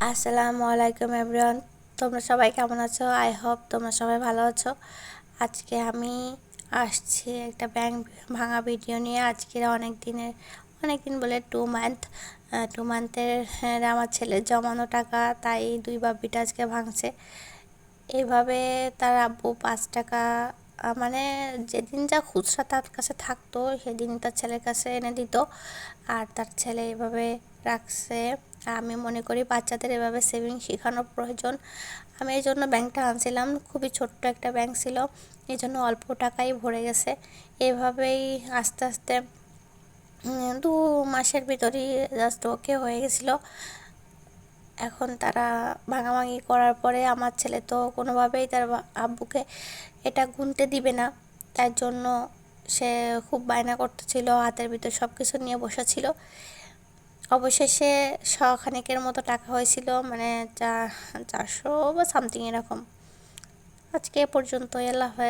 আসসালামু আলাইকুম এভরিওয়ান, তোমরা সবাই কেমন আছো? আই হোপ তোমরা সবাই ভালো আছো। আজকে আমি আসছি একটা ব্যাংক ভাঙা ভিডিও নিয়ে। আজকের অনেক দিন বলে 2 মান্থ, 2 মান্থের আমার ছেলের জমানো টাকা, তাই দুই বাপ্পিটা আজকে ভাঙছে। এইভাবে তার আব্বু 5 টাকা, মানে যেদিন যা খুচরা তার কাছে থাকতো সেদিন তার ছেলের কাছে এনে দিত, আর তার ছেলে এভাবে রাখছে। আমি মনে করি বাচ্চাদের এভাবে সেভিং শেখানো প্রয়োজন। আমি এই জন্য ব্যাংকটা আনছিলাম, খুবই ছোট্ট একটা ব্যাংক ছিল, এই জন্য অল্প টাকাই ভরে গেছে। এভাবেই আস্তে আস্তে 2 মাসের ভিতরেই জাস্ট ওকে হয়ে গেছিলো। এখন তারা ভাঙাভাঙি করার পরে আমার ছেলে তো কোনোভাবেই তার আব্বুকে এটা গুনতে দিবে না, তার জন্য সে খুব বায়না করতেছিল, হাতের ভিতর সব কিছু নিয়ে বসেছিল। অবশেষে শখানেকের মতো টাকা হয়েছিল, মানে 400 বা সামথিং এরকম। আজকে এ পর্যন্ত। আল্লাহ হাফেজ।